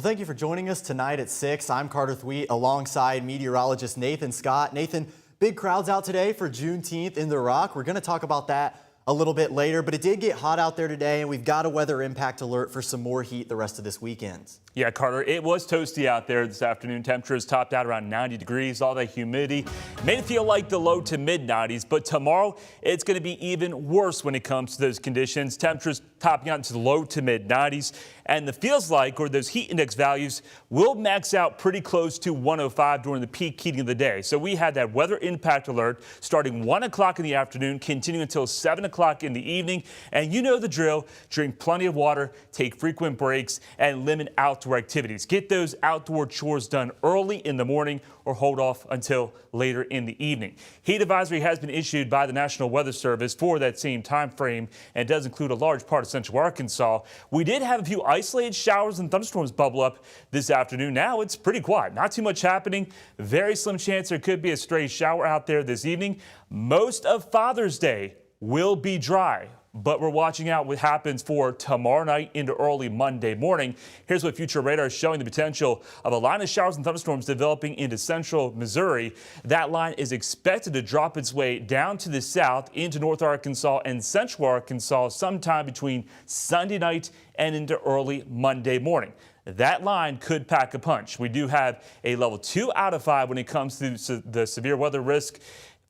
Well, thank you for joining us tonight at 6. I'm Carter Thweatt alongside meteorologist Nathan Scott. Nathan, big crowds out today for Juneteenth in the Rock. We're going to talk about that a little bit later, but it did get hot out there today, and we've got a weather impact alert for some more heat the rest of this weekend. Yeah, Carter, it was toasty out there this afternoon. Temperatures topped out around 90 degrees. All that humidity made it feel like the low to mid 90s. But tomorrow, it's going to be even worse when it comes to those conditions. Temperatures topping out into the low to mid 90s. And the feels like, or those heat index values, will max out pretty close to 105 during the peak heating of the day. So we had that weather impact alert starting 1 o'clock in the afternoon, continuing until 7 o'clock in the evening. And you know the drill. Drink plenty of water, take frequent breaks, and limit outdoor activities. Get those outdoor chores done early in the morning or hold off until later in the evening. Heat advisory has been issued by the National Weather Service for that same time frame and does include a large part of central Arkansas. We did have a few isolated showers and thunderstorms bubble up this afternoon. Now it's pretty quiet. Not too much happening. Very slim chance there could be a stray shower out there this evening. Most of Father's Day will be dry, but we're watching out what happens for tomorrow night into early Monday morning. Here's what future radar is showing: the potential of a line of showers and thunderstorms developing into central Missouri. That line is expected to drop its way down to the south into North Arkansas and central Arkansas sometime between Sunday night and into early Monday morning. That line could pack a punch. We do have a level 2 out of 5 when it comes to the severe weather risk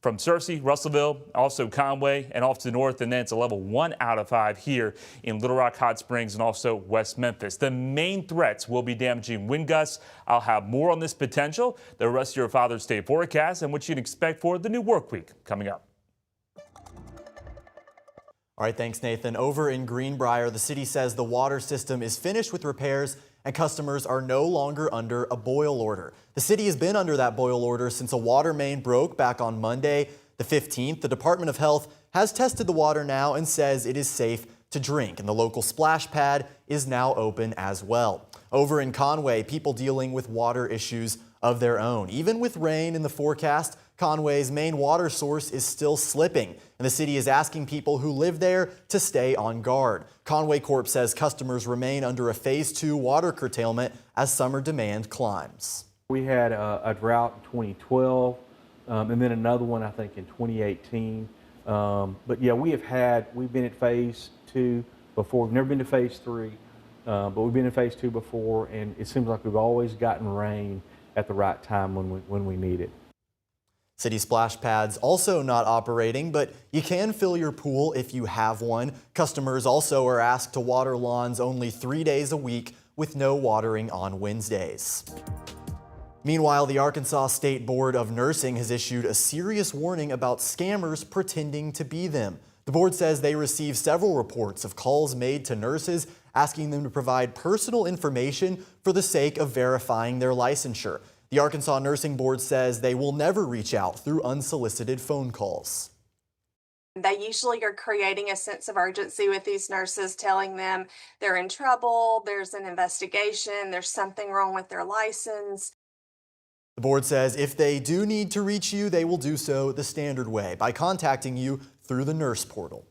from Searcy, Russellville, also Conway, and off to the north, and then it's a level 1 out of 5 here in Little Rock, Hot Springs, and also West Memphis. The main threats will be damaging wind gusts. I'll have more on this potential, the rest of your Father's Day forecast, and what you can expect for the new work week coming up. All right, thanks, Nathan. Over in Greenbrier, the city says the water system is finished with repairs and customers are no longer under a boil order. The city has been under that boil order since a water main broke back on Monday, the 15th. The Department of Health has tested the water now and says it is safe to drink, and the local splash pad is now open as well. Over in Conway, people dealing with water issues of their own. Even with rain in the forecast, Conway's main water source is still slipping, and the city is asking people who live there to stay on guard. Conway Corp says customers remain under a Phase 2 water curtailment as summer demand climbs. We had a drought in 2012, and then another one, I think, in 2018. But yeah, we've been at Phase 2 before. We've never been to Phase 3, but we've been in Phase 2 before, and it seems like we've always gotten rain at the right time when we need it. City splash pads also not operating, but you can fill your pool if you have one. Customers also are asked to water lawns only 3 days a week with no watering on Wednesdays. Meanwhile, the Arkansas State Board of Nursing has issued a serious warning about scammers pretending to be them. The board says they received several reports of calls made to nurses asking them to provide personal information for the sake of verifying their licensure. The Arkansas Nursing Board says they will never reach out through unsolicited phone calls. They usually are creating a sense of urgency with these nurses, telling them they're in trouble, there's an investigation, there's something wrong with their license. The board says if they do need to reach you, they will do so the standard way, by contacting you through the nurse portal.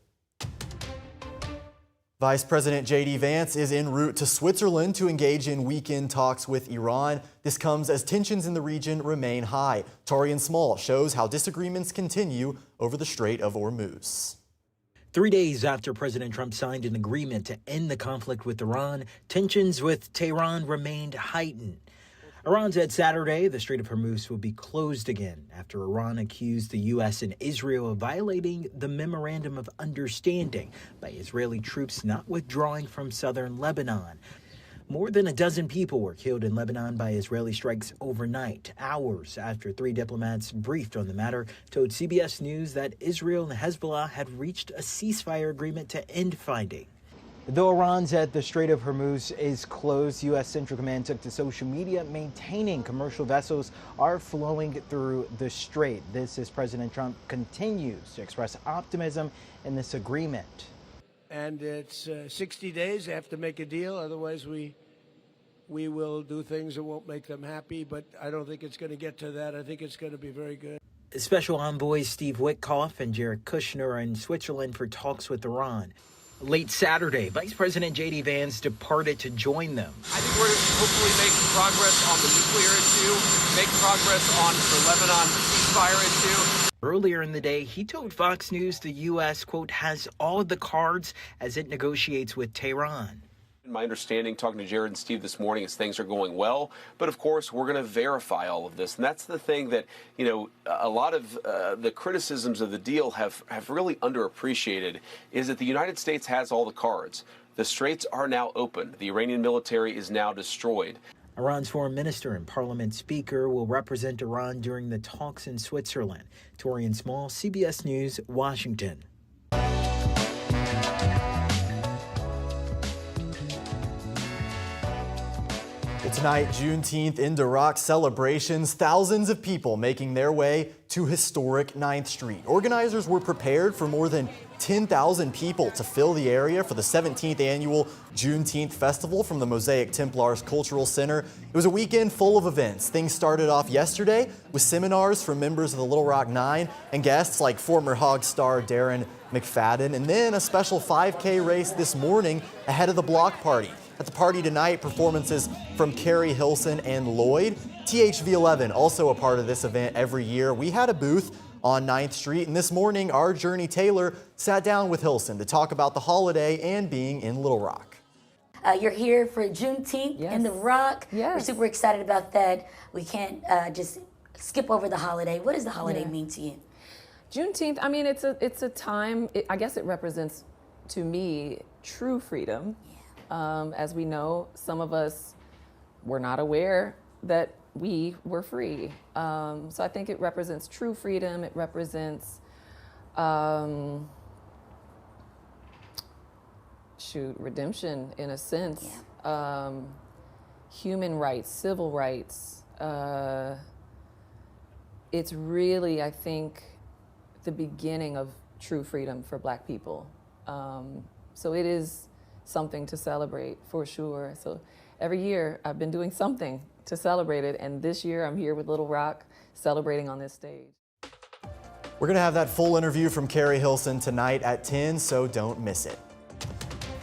Vice President J.D. Vance is en route to Switzerland to engage in weekend talks with Iran. This comes as tensions in the region remain high. Tarian Small shows how disagreements continue over the Strait of Hormuz. 3 days after President Trump signed an agreement to end the conflict with Iran, tensions with Tehran remained heightened. Iran said Saturday the Strait of Hormuz will be closed again after Iran accused the U.S. and Israel of violating the Memorandum of Understanding by Israeli troops not withdrawing from southern Lebanon. More than a dozen people were killed in Lebanon by Israeli strikes overnight, hours after 3 diplomats briefed on the matter told CBS News that Israel and Hezbollah had reached a ceasefire agreement to end fighting. Though Iran said the Strait of Hormuz is closed, U.S. Central Command took to social media maintaining commercial vessels are flowing through the strait. This as President Trump continues to express optimism in this agreement. And it's 60 days. They have to make a deal. Otherwise, we will do things that won't make them happy. But I don't think it's going to get to that. I think it's going to be very good. Special envoys Steve Witkoff and Jared Kushner are in Switzerland for talks with Iran. Late Saturday, Vice President J.D. Vance departed to join them. I think we're hopefully making progress on the nuclear issue, make progress on the Lebanon ceasefire issue. Earlier in the day, he told Fox News the U.S., quote, has all of the cards as it negotiates with Tehran. My understanding, talking to Jared and Steve this morning, is things are going well. But of course, we're going to verify all of this. And that's the thing that, you know, a lot of the criticisms of the deal have really underappreciated, is that the United States has all the cards. The straits are now open. The Iranian military is now destroyed. Iran's foreign minister and parliament speaker will represent Iran during the talks in Switzerland. Torian Small, CBS News, Washington. Well, tonight, Juneteenth into rock celebrations, thousands of people making their way to historic 9th Street. Organizers were prepared for more than 10,000 people to fill the area for the 17th annual Juneteenth Festival from the Mosaic Templars Cultural Center. It was a weekend full of events. Things started off yesterday with seminars from members of the Little Rock Nine and guests like former Hog star Darren McFadden, and then a special 5K race this morning ahead of the block party. At the party tonight, performances from Carrie Hilson and Lloyd. THV11, also a part of this event every year. We had a booth on 9th Street, and this morning, our Journey Taylor sat down with Hilson to talk about the holiday and being in Little Rock. You're here for Juneteenth in the Rock. Yes. We're super excited about that. We can't just skip over the holiday. What does the holiday mean to you? Juneteenth, I mean, it's a time, I guess it represents, to me, true freedom. As we know, some of us were not aware that we were free. So I think it represents true freedom. It represents, redemption in a sense. Yeah. Human rights, civil rights. It's really, I think, the beginning of true freedom for Black people. So it is something to celebrate for sure. So every year I've been doing something to celebrate it, and this year I'm here with Little Rock celebrating on this stage. We're going to have that full interview from Carrie Hilson tonight at 10, so don't miss it.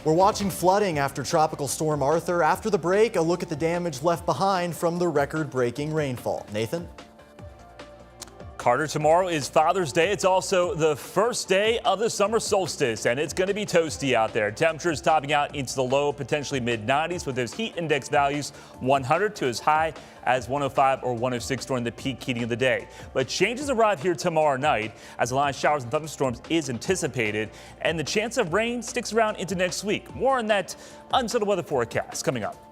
We're watching flooding after Tropical Storm Arthur. After the break, a look at the damage left behind from the record-breaking rainfall. Nathan? Carter, tomorrow is Father's Day. It's also the first day of the summer solstice, and it's going to be toasty out there. Temperatures topping out into the low, potentially mid-90s with those heat index values 100 to as high as 105 or 106 during the peak heating of the day. But changes arrive here tomorrow night as a line of showers and thunderstorms is anticipated, and the chance of rain sticks around into next week. More on that unsettled weather forecast coming up.